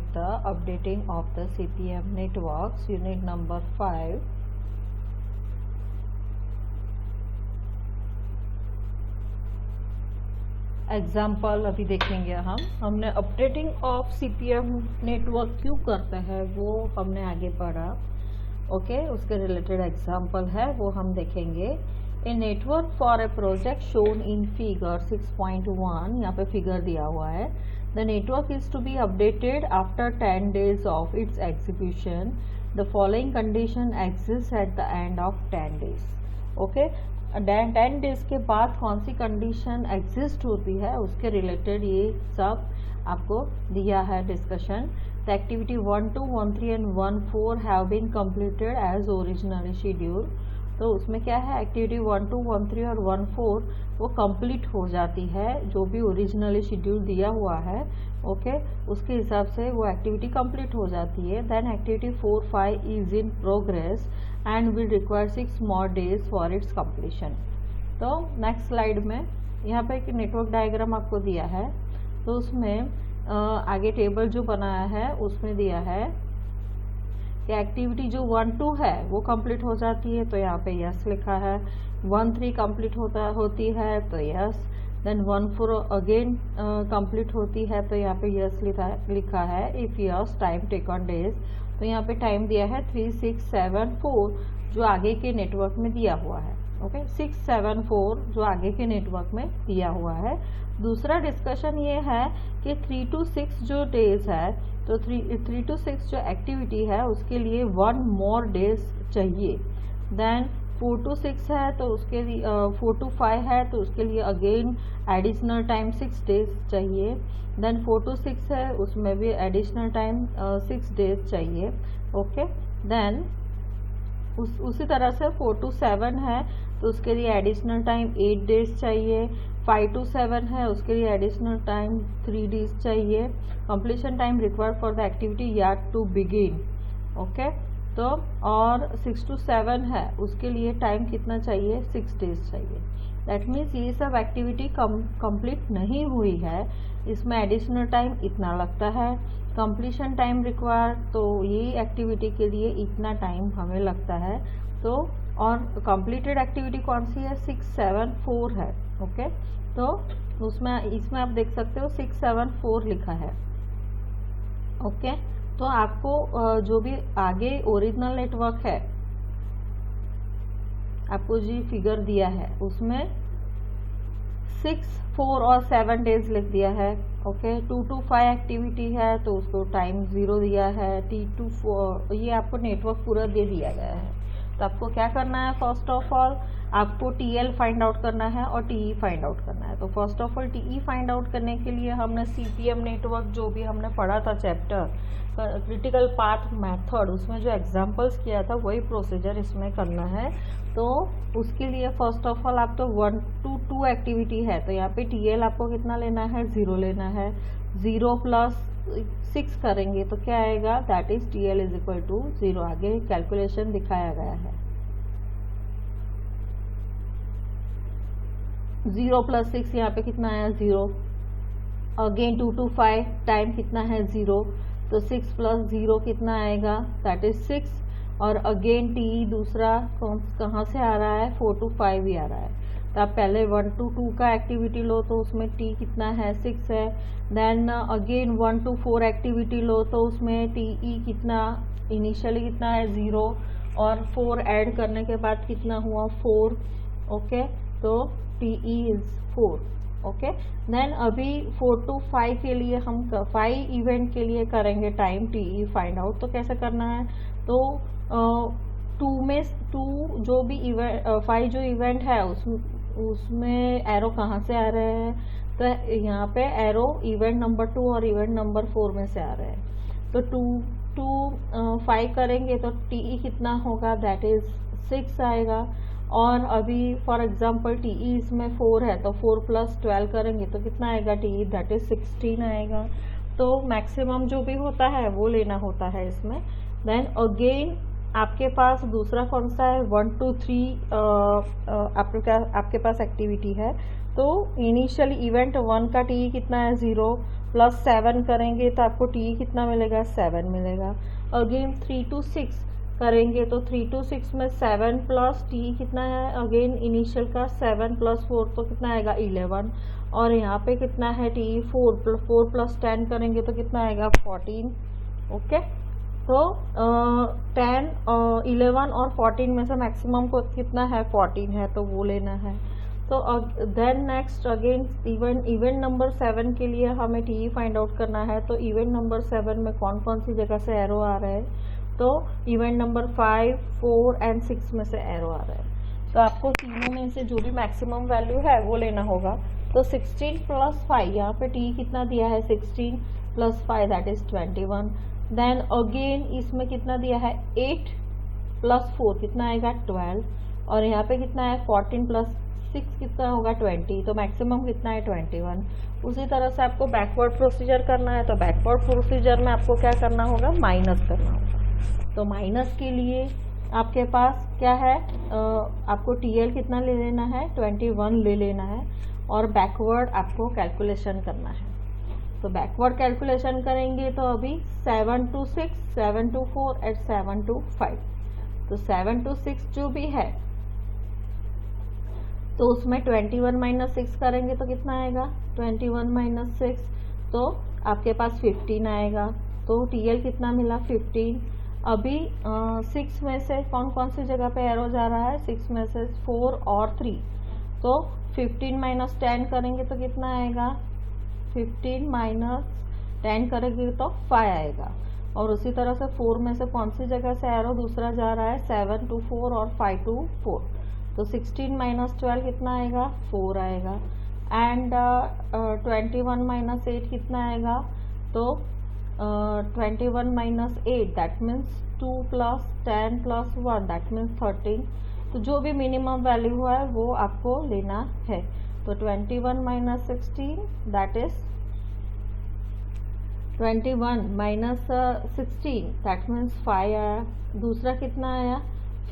with the updating of the CPM networks, unit number 5. Example अभी देखेंगे हमने updating of CPM network क्यों करते हैं वो हमने आगे पढ़ा। ओके, उसके रिलेटेड एग्जाम्पल है वो हम देखेंगे। A network for a project shown in figure 6.1, यहाँ पे फिगर दिया हुआ है। The network is to be updated after 10 days of its execution. The following condition exist at the end of 10 days। Okay, 10 days के बाद कौन सी condition exist होती है उसके रिलेटेड ये सब आपको दिया है discussion. The activity 1, 2, 1, 3 and 1, 4 have been completed as originally schedule. तो उसमें क्या है, एक्टिविटी 1, 2, 1, 3 और 1, 4 वो कंप्लीट हो जाती है जो भी ओरिजिनली शेड्यूल दिया हुआ है। ओके, उसके हिसाब से वो एक्टिविटी कंप्लीट हो जाती है। Then activity 4, 5 is in progress and will require 6 more days for its completion. तो नेक्स्ट स्लाइड में यहाँ पे एक नेटवर्क डायग्राम आपको दिया है। तो उसमें आगे टेबल जो बनाया है उसमें दिया है कि एक्टिविटी जो 1, 2 है वो कंप्लीट हो जाती है तो यहाँ पे यस लिखा है। 1, 3 कंप्लीट होती है तो यस। देन 1, 4 अगेन कंप्लीट होती है तो यहाँ पे यस लिखा है। If yes time taken days, तो यहाँ पे टाइम दिया है 3, 6, 7, 4 जो आगे के नेटवर्क में दिया हुआ है। ओके, 6, 7, 4 जो आगे के नेटवर्क में दिया हुआ है। दूसरा डिस्कशन ये है कि 3 to 6 जो डेज है तो 3 to 6 जो एक्टिविटी है उसके लिए 1 more days चाहिए। देन 4 to 6 है तो उसके लिए 4 to 5 है तो उसके लिए अगेन एडिशनल टाइम 6 days चाहिए। देन 4 to 6 है उसमें भी एडिशनल टाइम 6 days चाहिए। ओके, देन उसी तरह से 4 to 7 है तो उसके लिए एडिशनल टाइम 8 days चाहिए। 5 to 7 है उसके लिए एडिशनल टाइम 3 days चाहिए। Completion time required for the activity yet to begin. Okay, तो और 6 to 7 है उसके लिए टाइम कितना चाहिए, 6 days चाहिए। दैट मीन्स ये सब एक्टिविटी कंप्लीट नहीं हुई है, इसमें एडिशनल टाइम इतना लगता है। कंप्लीशन टाइम रिक्वायर्ड, तो ये एक्टिविटी के लिए इतना टाइम हमें लगता है। तो और कंप्लीटेड एक्टिविटी कौन सी है, 6, 7, 4 है। ओके, तो इसमें आप देख सकते हो 6, 7, 4 लिखा है। ओके, तो आपको जो भी आगे ओरिजिनल नेटवर्क है आपको जो फिगर दिया है उसमें 6, 4 और 7 days लिख दिया है। ओके, 2 to 5 एक्टिविटी है तो उसको टाइम 0 दिया है। T to 4 ये आपको नेटवर्क पूरा दे दिया गया है। तो आपको क्या करना है, फर्स्ट ऑफ ऑल आपको TL फाइंड आउट करना है और TE फाइंड आउट करना है। तो first of all TE find out करने के लिए हमने CPM नेटवर्क जो भी हमने पढ़ा था चैप्टर क्रिटिकल पाथ मेथड, उसमें जो एग्जांपल्स किया था वही प्रोसीजर इसमें करना है। तो उसके लिए फर्स्ट ऑफ ऑल आप तो 1 to 2 एक्टिविटी है तो यहाँ पे TL आपको कितना लेना है, 0 लेना है। 0 + 6 करेंगे तो क्या आएगा, दैट इज TL = 0। आगे कैलकुलेशन दिखाया गया है। 0 + 6 यहाँ पे कितना आया, 0। अगेन 2 to 5 टाइम कितना है, 0। तो 6 + 0 कितना आएगा, दैट इज 6। और अगेन TE दूसरा कहाँ से आ रहा है, 4 to 5 ही आ रहा है। तो आप पहले 1 to 2 का एक्टिविटी लो तो उसमें T कितना है, 6 है। देन अगेन 1 to 4 एक्टिविटी लो तो उसमें TE कितना इनिशियली कितना है, 0। और 4 ऐड करने के बाद कितना हुआ, 4। ओके, तो TE इज 4। ओके, देन अभी 4 to 5 के लिए हम 5 इवेंट के लिए करेंगे टाइम TE फाइंड आउट। तो कैसे करना है, तो 2 जो भी इवेंट 5 जो इवेंट है उसमें एरो कहाँ से आ रहे हैं, तो यहाँ पे एरो इवेंट नंबर 2 और इवेंट नंबर 4 में से आ रहे हैं। तो 2 to 5 करेंगे तो TE कितना होगा, दैट इज 6 आएगा। और अभी फॉर एग्जांपल TE इसमें 4 है तो 4 + 12 करेंगे तो कितना आएगा TE, दैट इज 16 आएगा। तो मैक्सिमम जो भी होता है वो लेना होता है इसमें। देन अगेन आपके पास दूसरा कौन सा है, 1 to 3 आपके पास एक्टिविटी है तो इनिशियल इवेंट 1 का टी कितना है 0 प्लस 7 करेंगे तो आपको टी कितना मिलेगा 7 मिलेगा। अगेन 3 to 6 करेंगे तो 3 to 6 में 7 प्लस टी कितना है अगेन इनिशियल का 7 प्लस 4 तो कितना आएगा 11 और यहाँ पे कितना है टी 4 प्लस 10 करेंगे तो कितना आएगा 14। ओके तो 10 11 और 14 में से मैक्सिमम को कितना है 14 है तो वो लेना है। तो then next again event number 7 के लिए हमें टी फाइंड आउट करना है। तो इवेंट नंबर 7 में कौन कौन सी जगह से एरो आ रहा है, तो इवेंट नंबर 5 4 एंड 6 में से एरो आ रहा है। तो आपको तीनों में से जो भी मैक्सिमम वैल्यू है वो लेना होगा। तो 16 प्लस 5 यहाँ पे टी कितना दिया है 16 plus 5 that is 21। Then again इसमें कितना दिया है 8 प्लस 4 कितना आएगा 12 और यहाँ पे कितना है 14 प्लस 6 कितना होगा 20 तो मैक्सिमम कितना है 21। उसी तरह से आपको बैकवर्ड प्रोसीजर करना है। तो बैकवर्ड प्रोसीजर में आपको क्या करना होगा माइनस करना होगा। तो माइनस के लिए आपके पास क्या है आपको टीएल कितना ले लेना है 21 ले लेना है और बैकवर्ड आपको कैलकुलेशन करना है। तो बैकवर्ड कैलकुलेशन करेंगे तो अभी 7 to 6 7 to 4 एंड 7 to 5 तो 7 to 6 जो भी है तो उसमें 21 माइनस 6 करेंगे तो कितना आएगा 21 माइनस 6 तो आपके पास 15 आएगा। तो टीएल कितना मिला 15। अभी 6 में से कौन कौन सी जगह पे एरो जा रहा है 6 में से 4 और 3 तो 15 माइनस 10 करेंगे तो कितना आएगा 15 माइनस 10 करेंगे तो 5 आएगा। और उसी तरह से 4 में से कौन सी जगह से एरो दूसरा जा रहा है 7 to 4 और 5 to 4 तो 16 माइनस 12 कितना आएगा 4 आएगा। एंड 21 माइनस 8 कितना आएगा तो 21 minus 8 that means 2 plus 10 plus 1 that means 13। तो जो भी मिनिमम वैल्यू है वो आपको लेना है। तो 21 minus 16 that is 21 minus 16 that means 5 आया। दूसरा कितना आया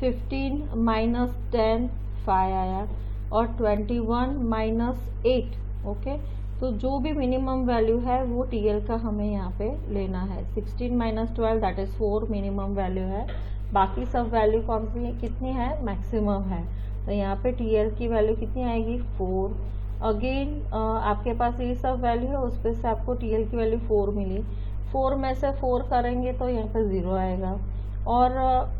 15 माइनस 10 5 आया और 21 माइनस 8 ओके। तो जो भी मिनिमम वैल्यू है वो टीएल का हमें यहाँ पे लेना है। 16 minus 12 that is 4 minimum value है। बाकी सब वैल्यू कौन सी कितनी है मैक्सिमम है। तो यहाँ पे टीएल की वैल्यू कितनी आएगी 4। अगेन आपके पास ये सब वैल्यू है उस पर से आपको टीएल की वैल्यू 4 मिली। 4 में से 4 करेंगे तो यहाँ पे 0 आएगा और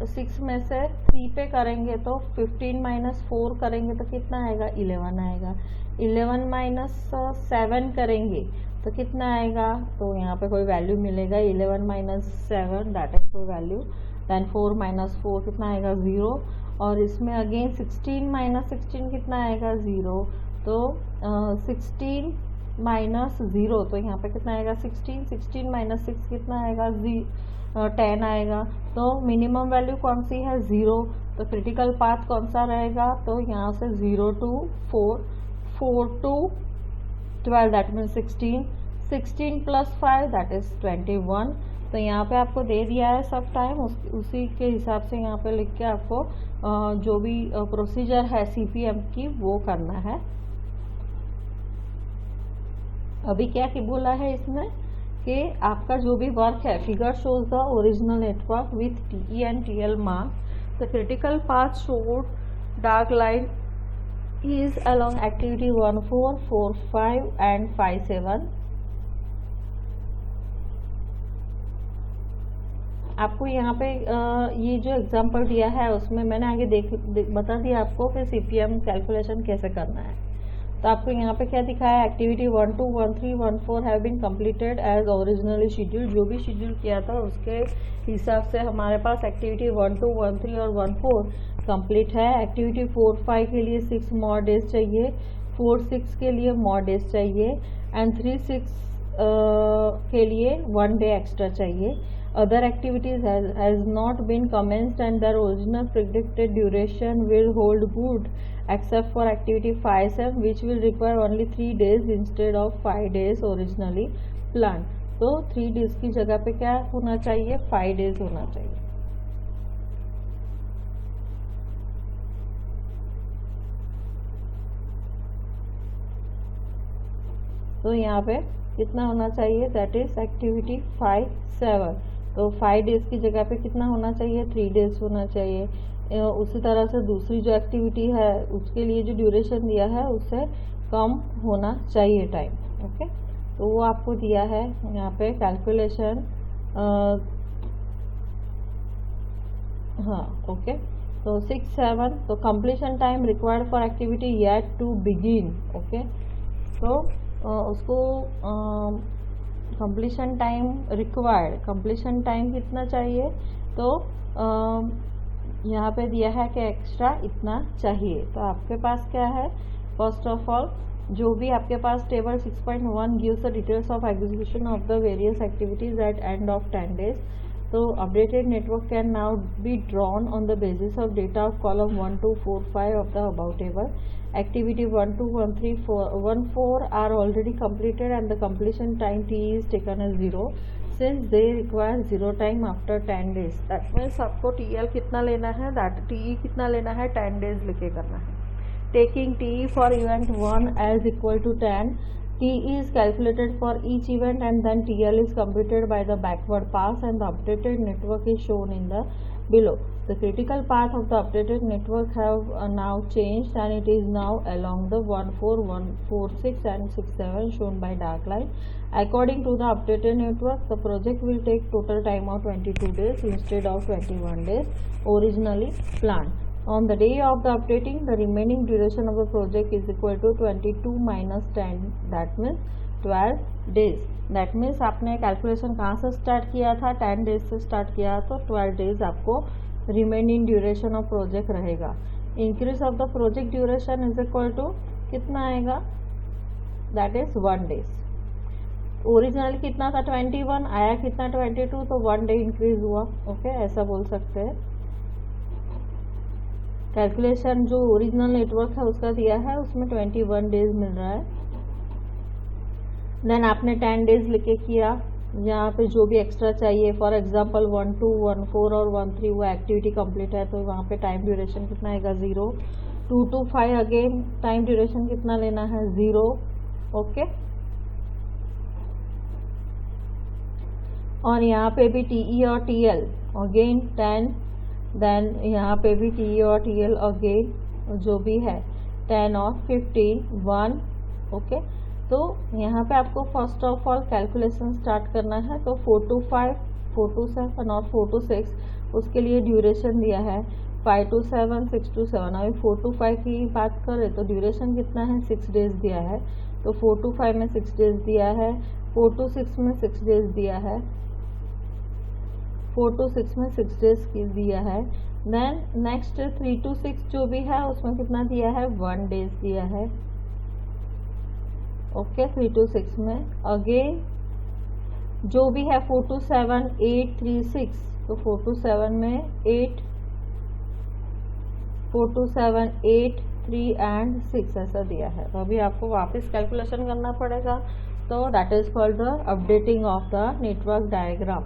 6 में से 3 पे करेंगे तो 15 माइनस 4 करेंगे तो कितना आएगा 11 आएगा। 11 माइनस 7 करेंगे तो कितना आएगा तो यहाँ पे कोई वैल्यू मिलेगा 11 माइनस 7 दैट इज कोई वैल्यू। देन 4 माइनस 4 कितना आएगा 0 और इसमें अगेन 16 माइनस 16 कितना आएगा 0 तो 16 माइनस 0 तो यहाँ पे कितना आएगा 16 माइनस 6 कितना आएगा 10 आएगा। तो मिनिमम वैल्यू कौन सी है 0 तो क्रिटिकल पाथ कौन सा रहेगा तो यहाँ से 0 to 4 4 to 12 that means 16 plus 5 that is 21। तो यहाँ पे आपको दे दिया है सब टाइम उसी के हिसाब से यहाँ पे लिख के आपको जो भी प्रोसीजर है सीपीएम की वो करना है। अभी क्या कि बोला है इसमें कि आपका जो भी वर्क है figure shows the original network with TE and TL mark. The critical path showed dark line is along activity 1 4 4 5 and 5 7। आपको यहाँ पे ये जो एग्जांपल दिया है उसमें मैंने आगे बता दिया आपको कि सीपीएम कैलकुलेशन कैसे करना है। तो आपको यहाँ पे क्या दिखा है activity 1 2 1 3 1 4 have been completed as originally schedule. जो भी शेड्यूल किया था उसके हिसाब से हमारे पास एक्टिविटी 1 2 1 3 और 1 4 कंप्लीट है। एक्टिविटी 4 5 के लिए 6 मोर डेज चाहिए, 4 6 के लिए मोर डेज चाहिए एंड 3 6 के लिए 1 डे एक्स्ट्रा चाहिए। Other activities has not been commenced and their original predicted duration will hold good except for activity 5-7 which will require only 3 days instead of 5 days originally planned। तो 3 days की जगह पे क्या होना चाहिए 5 days होना चाहिए। तो यहाँ पे कितना होना चाहिए, दैट इज एक्टिविटी 5-7, तो 5 डेज की जगह पे कितना होना चाहिए, 3 डेज होना चाहिए। उसी तरह से दूसरी जो एक्टिविटी है उसके लिए जो ड्यूरेशन दिया है उससे कम होना चाहिए टाइम। ओके, तो वो आपको दिया है यहाँ पे कैलकुलेशन। हाँ, ओके, तो 6-7, तो completion time required for activity yet to begin. Okay, तो उसको completion time required, completion time कितना चाहिए, तो यहाँ पे दिया है कि एक्स्ट्रा इतना चाहिए। तो आपके पास क्या है, फर्स्ट ऑफ ऑल जो भी आपके पास table 6.1 gives the details of execution of the various activities at end of 10 days। तो updated network can now be drawn on the basis of data of column 1, 2, 4, 5 of the above table. Activity 1, 2, 1, 3, 1, 4 are already completed and the completion time T is taken as 0 since they require 0 time after 10 days। That means आपको TL कितना लेना है, that TE कितना लेना है, 10 days लिखे करना है। Taking TE for event 1 as equal to 10, TE is calculated for each event and then TL is computed by the backward pass and the updated network is shown in the below। The critical path of the updated network have now changed and it is now along the 1, 4, 1, 4, 6 and 6, 7 shown by dark line। According to the updated network, the project will take total time of 22 days instead of 21 days originally planned। On the day of the updating, the remaining duration of the project is equal to 22 minus 10, that means 12 days। That means आपने calculation कहाँ से start किया था, 10 days से start किया, तो 12 days आपको remaining duration of project रहेगा। Increase of the project duration is equal to कितना आएगा, दैट इज 1 डेज। ओरिजिनल कितना था 21, आया कितना 22, तो 1 डे इंक्रीज हुआ। ओके, ऐसा बोल सकते हैं। कैलकुलेशन जो ओरिजिनल नेटवर्क है उसका दिया है उसमें 21 डेज मिल रहा है। देन आपने 10 डेज लिखे किया, यहाँ पे जो भी एक्स्ट्रा चाहिए, फॉर एग्जांपल 1, 2, 1, 4 और 1, 3 वो एक्टिविटी कंप्लीट है, तो वहाँ पे टाइम ड्यूरेशन कितना आएगा 0। 2 to 5 अगेन टाइम ड्यूरेशन कितना लेना है 0। ओके, और यहाँ पे भी TE और TL अगेन 10, देन यहाँ पे भी TE और TL अगेन जो भी है 10 और 15 1। ओके, तो यहाँ पे आपको first of all calculation start करना है। तो 4 to 5, 4 to 7 और 4 to 6 उसके लिए ड्यूरेशन दिया है 5 to 7, 6 to 7। अभी 4 to 5 की बात करें तो ड्यूरेशन कितना है 6 डेज दिया है, तो 4 to 5 में 6 डेज दिया है, 4 to 6 में 6 डेज दिया है, 4 to 6 में 6 डेज की दिया है। देन नेक्स्ट 3 to 6 जो भी है उसमें कितना दिया है 1 डेज दिया है। ओके, 3 to 6 में अगेन जो भी है 4 to 7, 8, 3, 6, तो 4 to 7 में 8, 4 to 7, 8, 3 एंड 6 ऐसा दिया है। तो अभी आपको वापस कैलकुलेशन करना पड़ेगा, तो that is called the updating of the network diagram.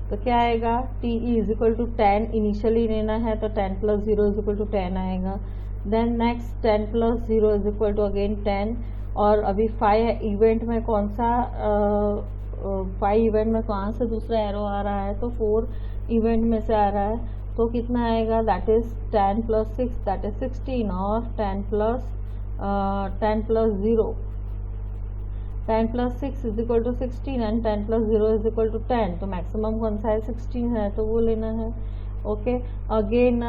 तो क्या आएगा, TE is equal to 10 initially लेना है, तो 10 + 0 इज इक्वल टू 10 आएगा। Then next 10 + 0 is equal to again 10, और अभी 5 इवेंट में कौन सा 5 इवेंट में कहाँ से दूसरा एरो आ रहा है, तो 4 इवेंट में से आ रहा है, तो कितना आएगा, दैट इज 10 + 6 दैट इज 16, और 10 + 0 10 + 6 is equal to 16 and 10 + 0 is equal to 10। तो मैक्सिमम कौन सा है 16 है, तो वो लेना है। ओके, अगेन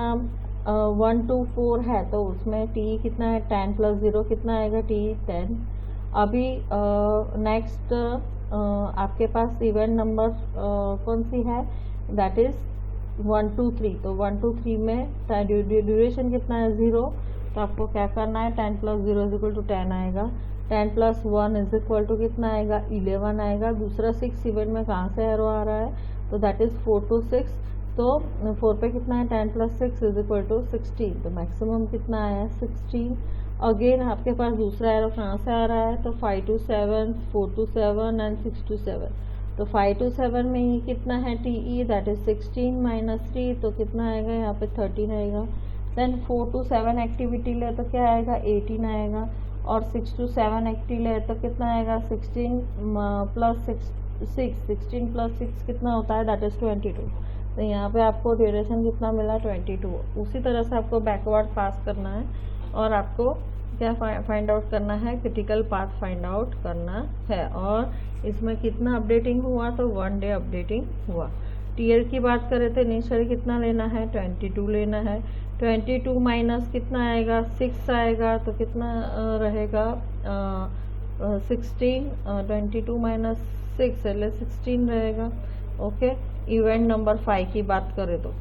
1 to 4 है, तो उसमें TE कितना है 10 + 0 कितना आएगा TE 10। अभी नेक्स्ट आपके पास इवेंट नंबर कौन सी है, दैट इज 1 to 3, तो 1 to 3 में ड्यूरेशन कितना है 0, तो आपको क्या करना है 10 + 0 इज इक्वल टू 10 आएगा। 10 + 1 इज इक्वल टू कितना आएगा 11 आएगा। दूसरा 6 इवेंट में कहाँ से एरो आ रहा है, तो दैट इज 4 to 6, तो 4 पे कितना है 10 + 6 इज इक्वल टू 16, तो मैक्सिमम कितना आया 16। अगेन आपके पास दूसरा एरो कहाँ से आ रहा है, तो 5 to 7, 4 to 7 एंड 6 to 7, तो 5 to 7 में ही कितना है TE, दैट इज 16 - 3, तो कितना आएगा यहाँ पे 13 आएगा। देन 4 to 7 एक्टिविटी ले तो क्या आएगा 18 आएगा। और 6 to 7 80 ले तो कितना आएगा 16 प्लस 16 प्लस 6 कितना होता है दैट इज़ 22। तो यहाँ पे आपको ड्यूरेशन कितना मिला 22। उसी तरह से आपको बैकवर्ड पास करना है और आपको क्या फाइंड आउट करना है, क्रिटिकल पाथ फाइंड आउट करना है। और इसमें कितना अपडेटिंग हुआ तो 1 डे अपडेटिंग हुआ। टीयर की बात करें तो इनिशियली कितना लेना है 22 लेना है। 22 माइनस कितना आएगा 6 आएगा तो कितना रहेगा 16। 22 माइनस 6 એટલે 16 रहेगा। ओके, इवेंट नंबर 5 की बात करें तो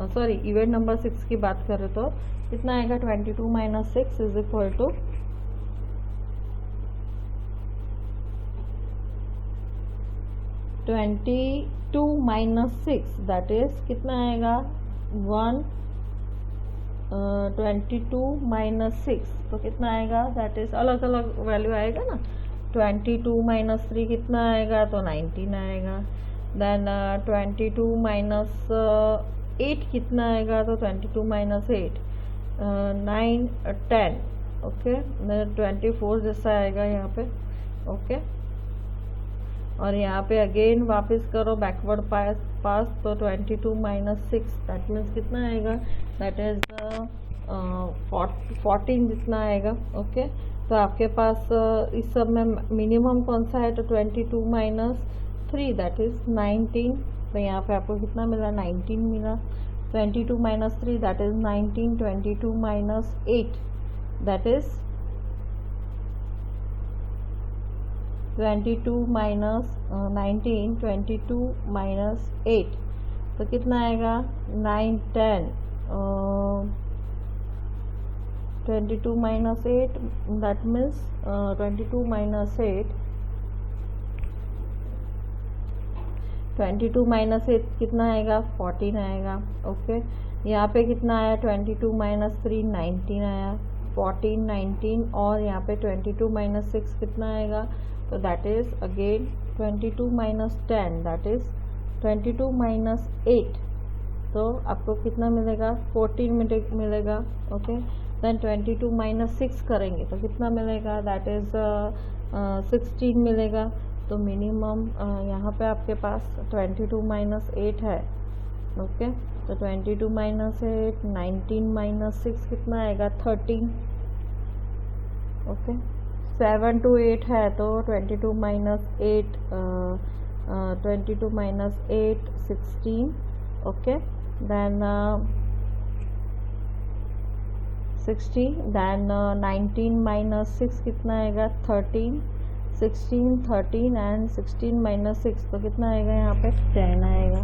सॉरी इवेंट नंबर 6 की बात करें तो कितना आएगा 22 minus 6 is equal to 22 minus 6 that is कितना आएगा 22 माइनस 6 तो कितना आएगा दैट इज अलग अलग वैल्यू आएगा ना। 22 माइनस 3 कितना आएगा तो 19 आएगा। देन 22 माइनस 8 कितना आएगा तो 22 माइनस 8 9 10 ओके 24 जैसा आएगा यहाँ पे। ओके, और यहाँ पे अगेन वापस करो बैकवर्ड पास तो 22 माइनस 6 दैट मीन्स कितना आएगा दैट इज 14 जितना आएगा। ओके, तो आपके पास इस सब में मिनिमम कौन सा है तो 22 माइनस 3 दैट इज 19। तो यहाँ पे आपको कितना मिला 19 मिला। 22 minus 3 that is 19। 22 minus 8 that is 22 minus 19। 22 minus 8 तो कितना आएगा 9 10 22 minus 8 that means 22 minus 8 22 minus 8 कितना आएगा 14 आएगा। ओके, यहाँ पे कितना आया 22 माइनस 3 19 आया। 14 19 और यहाँ पे 22 माइनस 6 कितना आएगा तो that is again 22 minus 10 that is 22 minus 8 तो आपको कितना मिलेगा 14 मिलेगा। ओके, देन 22 माइनस 6 करेंगे तो कितना मिलेगा दैट इज 16 मिलेगा। तो मिनिमम यहाँ पे आपके पास 22 माइनस 8 है। ओके, तो 22 माइनस 8 19 माइनस 6 कितना आएगा 13। ओके, 7 to 8 है तो 22 minus 8 22 minus 8 16। Okay, then 60 then 19 minus 6 कितना आएगा 13। 16 13 एंड 16 माइनस 6 तो कितना आएगा यहाँ पे 10 आएगा।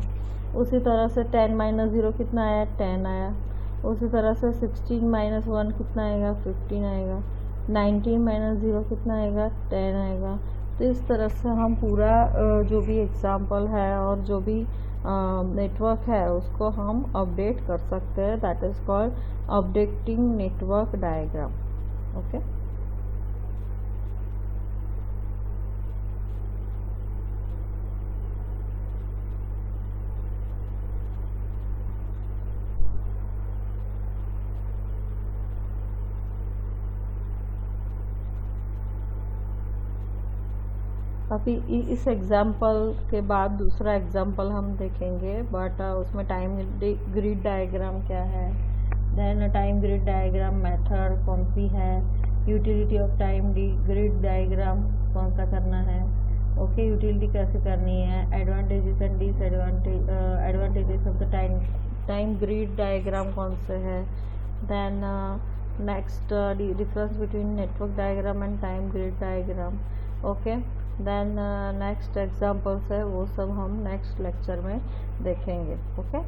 उसी तरह से 10 माइनस 0 कितना आया 10 आया। उसी तरह से 16 माइनस 1 कितना आएगा 15 आएगा। 19 माइनस 0 कितना आएगा 10 आएगा। तो इस तरह से हम पूरा जो भी एग्जाम्पल है और जो भी नेटवर्क है उसको हम अपडेट कर सकते हैं। That is called updating network diagram. Okay, अभी इस एग्जाम्पल के बाद दूसरा एग्जाम्पल हम देखेंगे बट उसमें टाइम ग्रिड डायग्राम क्या है, then time grid diagram method कौन सी है, utility of time grid diagram कौन सा करना है। ओके, यूटिलिटी कैसे करनी है, advantages and advantages of the time grid diagram कौन से है, then next difference between network diagram and time grid diagram. Okay, then next examples है वो सब हम नेक्स्ट लेक्चर में देखेंगे। ओके।